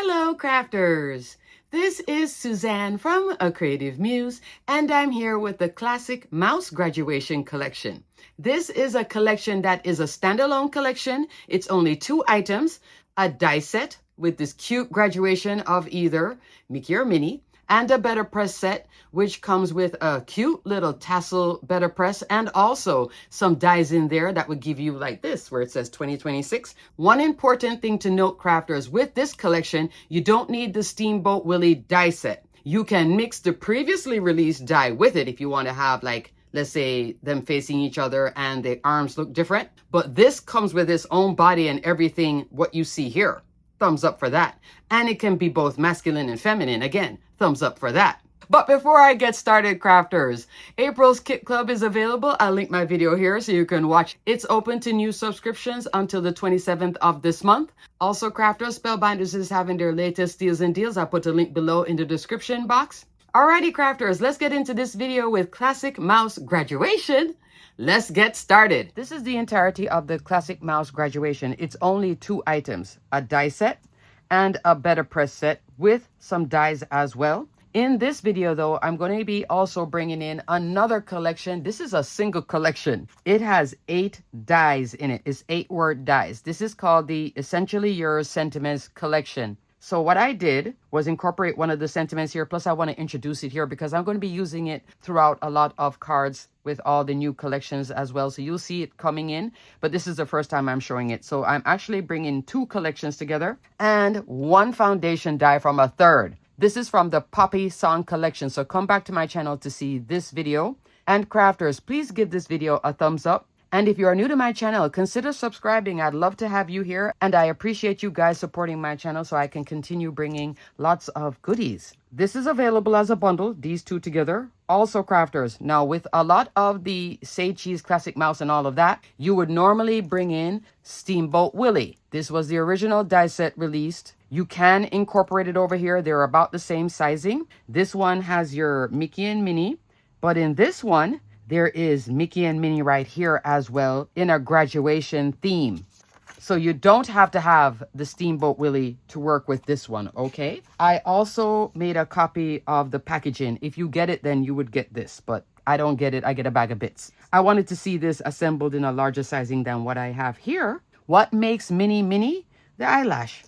Hello, crafters! This is Suzanne from A Creative Muse, and I'm here with the Classic Mouse Graduation Collection. This is a collection that is a standalone collection. It's only 2 items, a die set with this cute graduation of either Mickey or Minnie, and a better press set, which comes with a cute little tassel better press and also some dies in there that would give you like this, where it says 2026. One important thing to note, crafters, with this collection, you don't need the Steamboat Willie die set. You can mix the previously released die with it if you want to have, like, let's say them facing each other and the arms look different. But this comes with its own body and everything, what you see here. Thumbs up for that. And it can be both masculine and feminine. Again, thumbs up for that. But before I get started, crafters, April's Kit Club is available. I'll link my video here so you can watch. It's open to new subscriptions until the 27th of this month. Also, crafters, Spellbinders is having their latest deals and deals. I'll put a link below in the description box. Alrighty, crafters, let's get into this video with Classic Mouse Graduation. Let's get started. This is the entirety of the Classic Mouse Graduation. It's only 2 items, a die set and a better press set with some dies as well. In this video, though, I'm going to be also bringing in another collection. This is a single collection. It has 8 dies in it. It's 8-word dies. This is called the Essentially Yours Sentiments Collection. So what I did was incorporate one of the sentiments here. Plus, I want to introduce it here because I'm going to be using it throughout a lot of cards with all the new collections as well. So you'll see it coming in. But this is the first time I'm showing it. So I'm actually bringing 2 collections together and 1 foundation die from a third. This is from the Poppy Song Collection. So come back to my channel to see this video. And crafters, please give this video a thumbs up. And if you are new to my channel, consider subscribing. I'd love to have you here. And I appreciate you guys supporting my channel so I can continue bringing lots of goodies. This is available as a bundle, these 2 together. Also, crafters, now with a lot of the Say Cheese Classic Mouse and all of that, you would normally bring in Steamboat Willie. This was the original die set released. You can incorporate it over here. They're about the same sizing. This one has your Mickey and Minnie. But in this one, there is Mickey and Minnie right here as well in a graduation theme. So you don't have to have the Steamboat Willie to work with this one, okay? I also made a copy of the packaging. If you get it, then you would get this. But I don't get it. I get a bag of bits. I wanted to see this assembled in a larger sizing than what I have here. What makes Minnie Minnie? The eyelash.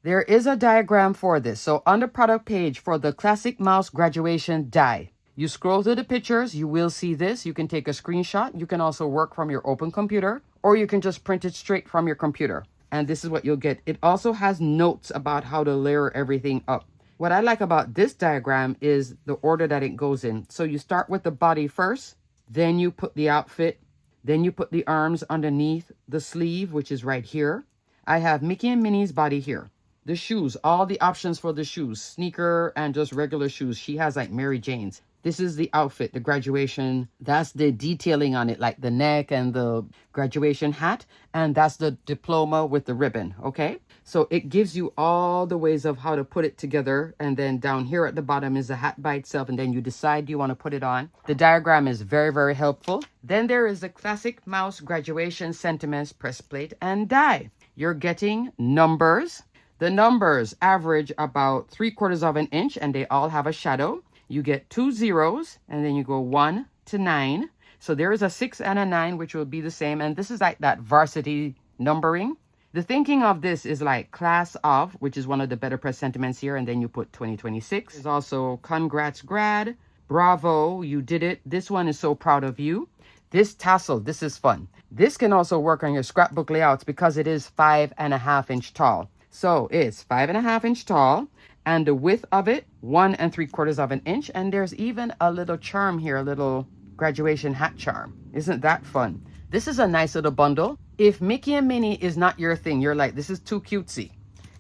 There is a diagram for this. So on the product page for the Classic Mouse Graduation die, you scroll through the pictures, you will see this. You can take a screenshot. You can also work from your open computer, or you can just print it straight from your computer. And this is what you'll get. It also has notes about how to layer everything up. What I like about this diagram is the order that it goes in. So you start with the body first, then you put the outfit, then you put the arms underneath the sleeve, which is right here. I have Mickey and Minnie's body here. The shoes, all the options for the shoes, sneaker and just regular shoes. She has like Mary Jane's. This is the outfit, the graduation. That's the detailing on it, like the neck and the graduation hat. And that's the diploma with the ribbon, okay? So it gives you all the ways of how to put it together. And then down here at the bottom is the hat by itself. And then you decide you want to put it on. The diagram is very, very helpful. Then there is the Classic Mouse Graduation Sentiments press plate and die. You're getting numbers. The numbers average about 3/4 of an inch and they all have a shadow. You get 2 zeros and then you go 1 to 9. So there is a 6 and a 9, which will be the same. And this is like that varsity numbering. The thinking of this is like class of, which is one of the better press sentiments here. And then you put 2026. There's also congrats grad, bravo, you did it. This one is so proud of you. This tassel, this is fun. This can also work on your scrapbook layouts because it is 5.5 inch tall. So it's 5.5 inch tall. And the width of it, 1 3/4 of an inch. And there's even a little charm here, a little graduation hat charm. Isn't that fun? This is a nice little bundle. If Mickey and Minnie is not your thing, you're like, this is too cutesy,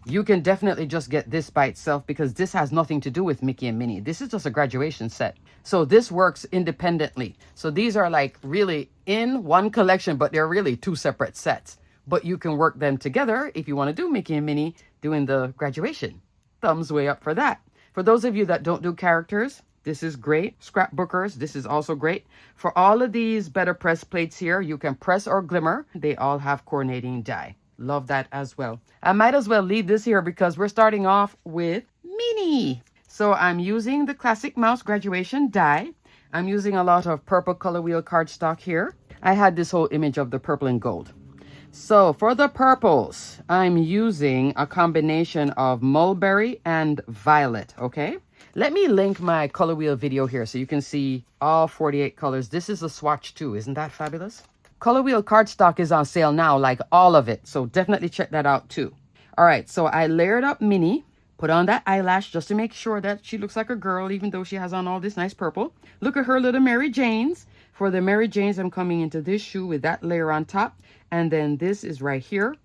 you can definitely just get this by itself because this has nothing to do with Mickey and Minnie. This is just a graduation set. So this works independently. So these are like really in one collection, but they're really 2 separate sets. But you can work them together if you want to do Mickey and Minnie doing the graduation. Thumbs way up for that. For those of you that don't do characters, this is great. Scrapbookers, this is also great. For all of these better press plates here, you can press or glimmer. They all have coordinating die. Love that as well. I might as well leave this here because we're starting off with Minnie. So I'm using the Classic Mouse graduation die. I'm using a lot of purple color wheel cardstock here. I had this whole image of the purple and gold. So for the purples, I'm using a combination of mulberry and violet, okay? Let me link my color wheel video here so you can see all 48 colors. This is a swatch too. Isn't that fabulous? Color wheel cardstock is on sale now, like all of it. So definitely check that out too. All right, so I layered up Minnie, put on that eyelash just to make sure that she looks like a girl, even though she has on all this nice purple. Look at her little Mary Janes. For the Mary Janes, I'm coming into this shoe with that layer on top. And then this is right here.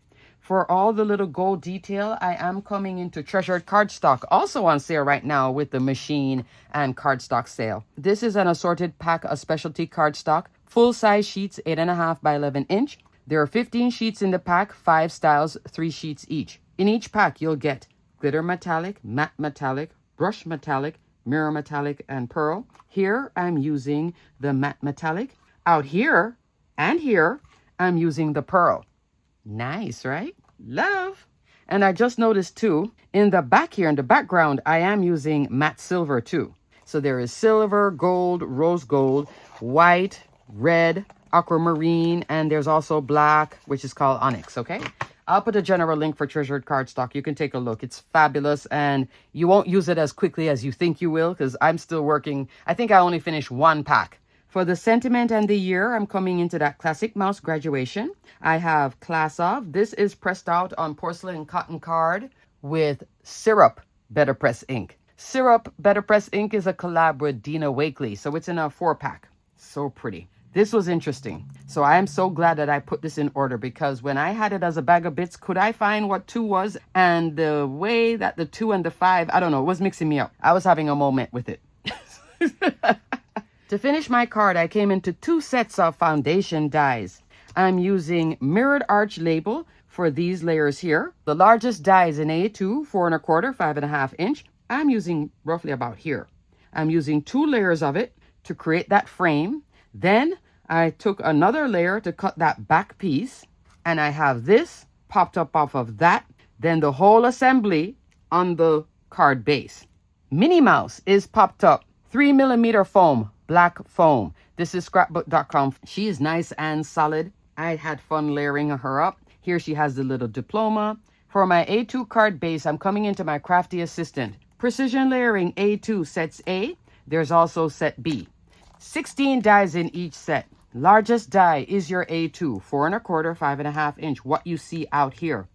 For all the little gold detail, I am coming into treasured cardstock, also on sale right now with the machine and cardstock sale. This is an assorted pack of specialty cardstock, full size sheets, 8.5 by 11 inch. There are 15 sheets in the pack, 5 styles, 3 sheets each. In each pack, you'll get glitter metallic, matte metallic, brush metallic, mirror metallic, and pearl. Here, I'm using the matte metallic. Out here and here, I'm using the pearl. Nice, right? Love. And I just noticed too, in the back here, in the background, I am using matte silver too. So there is silver, gold, rose gold, white, red, aquamarine, and there's also black, which is called onyx, okay? I'll put a general link for treasured cardstock. You can take a look. It's fabulous, and you won't use it as quickly as you think you will because I'm still working. I think I only finished 1 pack. For the sentiment and the year, I'm coming into that Classic Mouse graduation. I have Class Of. This is pressed out on porcelain cotton card with Syrup Better Press ink. Syrup Better Press ink is a collab with Dina Wakely, so it's in a 4-pack. So pretty. This was interesting. So I am so glad that I put this in order because when I had it as a bag of bits, could I find what 2 was? And the way that the 2 and the 5, I don't know, it was mixing me up. I was having a moment with it. To finish my card, I came into 2 sets of foundation dies. I'm using mirrored arch label for these layers here. The largest die is an A2, 4 1/4, 5.5 inch. I'm using roughly about here. I'm using 2 layers of it to create that frame. Then I took another layer to cut that back piece, and I have this popped up off of that. Then the whole assembly on the card base. Minnie Mouse is popped up, 3mm foam, black foam. This is scrapbook.com. She is nice and solid. I had fun layering her up. Here she has the little diploma. For my A2 card base, I'm coming into my Crafty Assistant. Precision layering A2 sets A. There's also set B. 16 dies in each set. Largest die is your A2, 4 1/4, 5.5 inch, what you see out here.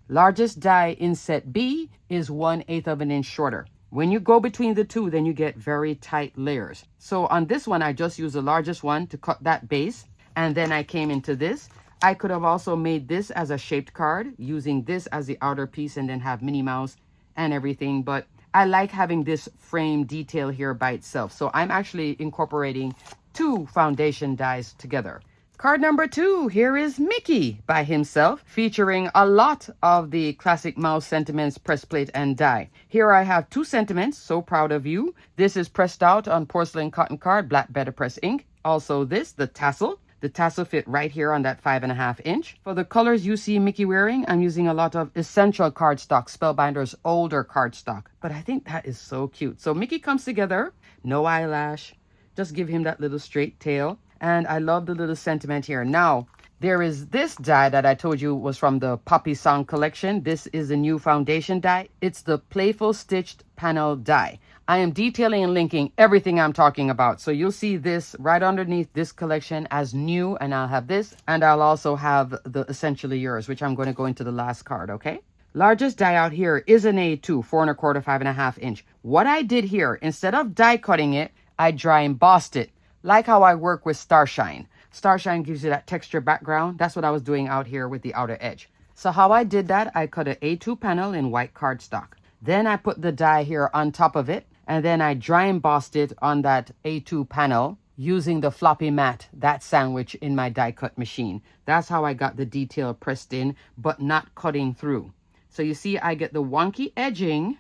Largest die in set B is 1/8 of an inch shorter. When you go between the 2, then you get very tight layers. So on this one, I just used the largest one to cut that base. And then I came into this. I could have also made this as a shaped card using this as the outer piece and then have Minnie Mouse and everything. But I like having this frame detail here by itself. So I'm actually incorporating 2 foundation dies together. Card number 2, here is Mickey by himself, featuring a lot of the Classic Mouse sentiments, press plate, and die. Here I have 2 sentiments, so proud of you. This is pressed out on porcelain cotton card, black better press ink. Also this, the tassel. The tassel fit right here on that 5.5 inch. For the colors you see Mickey wearing, I'm using a lot of essential cardstock, Spellbinders older cardstock. But I think that is so cute. So Mickey comes together, no eyelash, just give him that little straight tail. And I love the little sentiment here. Now, there is this die that I told you was from the Poppy Song collection. This is a new foundation die. It's the Playful Stitched Panel die. I am detailing and linking everything I'm talking about. So you'll see this right underneath this collection as new, and I'll have this. And I'll also have the Essentially Yours, which I'm going to go into the last card, okay? Largest die out here is an A2, 4 1/4, 5.5 inch. What I did here, instead of die cutting it, I dry embossed it. Like how I work with Starshine. Starshine gives you that texture background. That's what I was doing out here with the outer edge. So how I did that, I cut an A2 panel in white cardstock. Then I put the die here on top of it. And then I dry embossed it on that A2 panel using the floppy mat, that sandwich in my die cut machine. That's how I got the detail pressed in, but not cutting through. So you see, I get the wonky edging,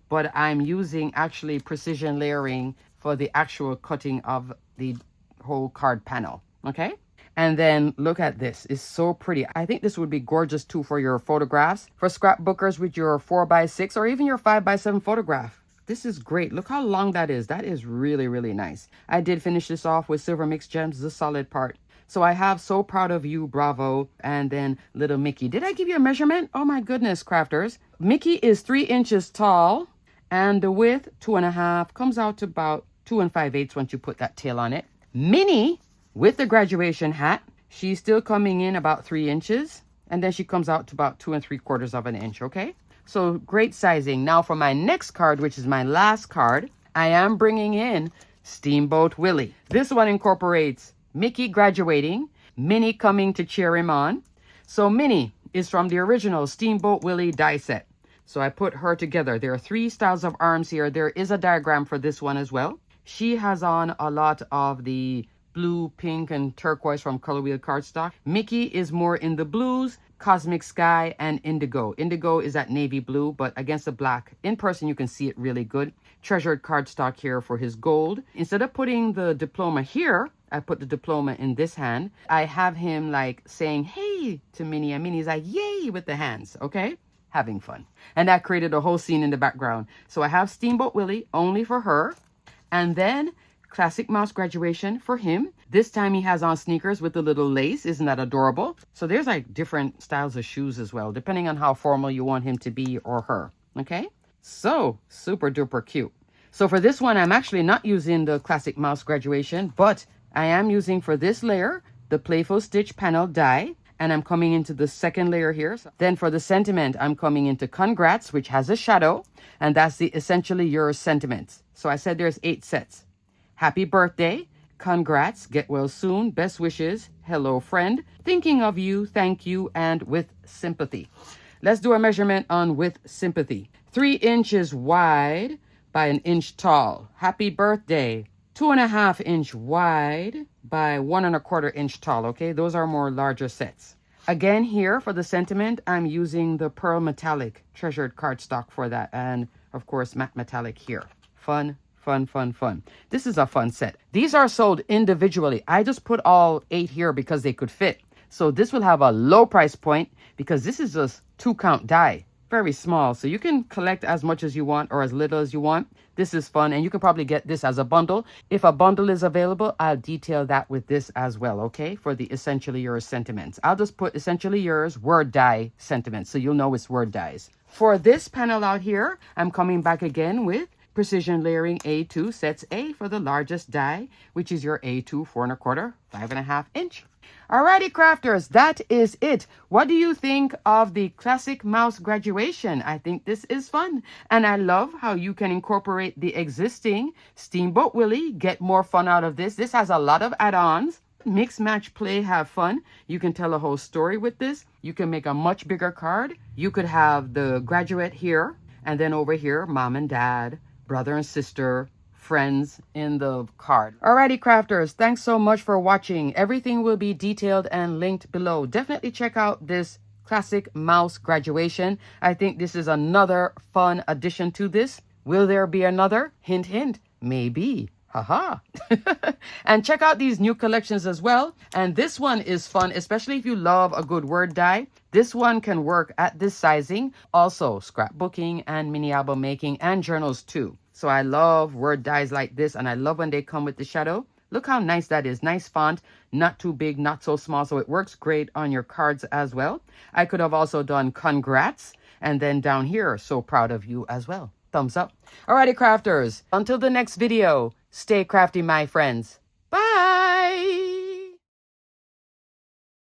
but I'm using actually precision layering for the actual cutting of the whole card panel, okay? And then look at this. It's so pretty. I think this would be gorgeous too for your photographs, for scrapbookers with your 4x6 or even your 5x7 photograph. This is great. Look how long that is. That is really, really nice. I did finish this off with silver mixed gems, the solid part. So I have So Proud of You, bravo, and then little Mickey. Did I give you a measurement? Oh my goodness, crafters. Mickey is 3 inches tall, and the width, 2.5, comes out to about 2 5/8 once you put that tail on it. Minnie, with the graduation hat, she's still coming in about 3 inches, and then she comes out to about 2 3/4 of an inch, okay? So great sizing. Now for my next card, which is my last card, I am bringing in Steamboat Willie. This one incorporates Mickey graduating, Minnie coming to cheer him on. So Minnie is from the original Steamboat Willie die set. So I put her together. There are 3 styles of arms here. There is a diagram for this one as well. She has on a lot of the blue, pink, and turquoise from Color Wheel cardstock. Mickey is more in the blues, cosmic sky, and indigo. Indigo is that navy blue, but against the black. In person, you can see it really good. Treasured cardstock here for his gold. Instead of putting the diploma here, I put the diploma in this hand. I have him like saying, hey, to Minnie, and Minnie's like, yay, with the hands, okay? Having fun. And that created a whole scene in the background. So I have Steamboat Willie only for her. And then Classic Mouse graduation for him. This time he has on sneakers with the little lace. Isn't that adorable? So there's like different styles of shoes as well, depending on how formal you want him to be or her. Okay? So super duper cute. So for this one, I'm actually not using the Classic Mouse graduation, but I am using for this layer, the Playful Stitch panel die. And I'm coming into the second layer here. Then for the sentiment, I'm coming into Congrats, which has a shadow. And that's the Essentially Yours sentiments. So I said there's 8 sets. Happy birthday, congrats, get well soon, best wishes, hello friend, thinking of you, thank you, and with sympathy. Let's do a measurement on with sympathy. 3 inches wide by 1 inch tall. Happy birthday. 2.5 inch wide by 1 1/4 inch tall. Okay, those are more larger sets. Again, here for the sentiment, I'm using the pearl metallic treasured cardstock for that, and of course matte metallic here. Fun. Fun, fun, fun. This is a fun set. These are sold individually. I just put all 8 here because they could fit. So this will have a low price point because this is just 2 count die. Very small. So you can collect as much as you want or as little as you want. This is fun. And you can probably get this as a bundle. If a bundle is available, I'll detail that with this as well, okay? For the Essentially Yours sentiments. I'll just put Essentially Yours word die sentiments so you'll know it's word dies. For this panel out here, I'm coming back again with Precision Layering A2 sets A for the largest die, which is your A2 4 1/4, 5.5 inch. Alrighty, crafters, that is it. What do you think of the Classic Mouse graduation? I think this is fun. And I love how you can incorporate the existing Steamboat Willie, get more fun out of this. This has a lot of add-ons. Mix, match, play, have fun. You can tell a whole story with this. You can make a much bigger card. You could have the graduate here, and then over here, mom and dad, brother and sister, friends in the card. Alrighty, crafters, thanks so much for watching. Everything will be detailed and linked below. Definitely check out this Classic Mouse graduation. I think this is another fun addition to this. Will there be another? Hint, hint. Maybe. Haha. And check out these new collections as well. And this one is fun, especially if you love a good word die. This one can work at this sizing. Also, scrapbooking and mini album making and journals too. So I love word dies like this, and I love when they come with the shadow. Look how nice that is. Nice font, not too big, not so small. So it works great on your cards as well. I could have also done congrats, and then down here, so proud of you as well. Thumbs up. Alrighty, crafters. Until the next video, stay crafty, my friends. Bye.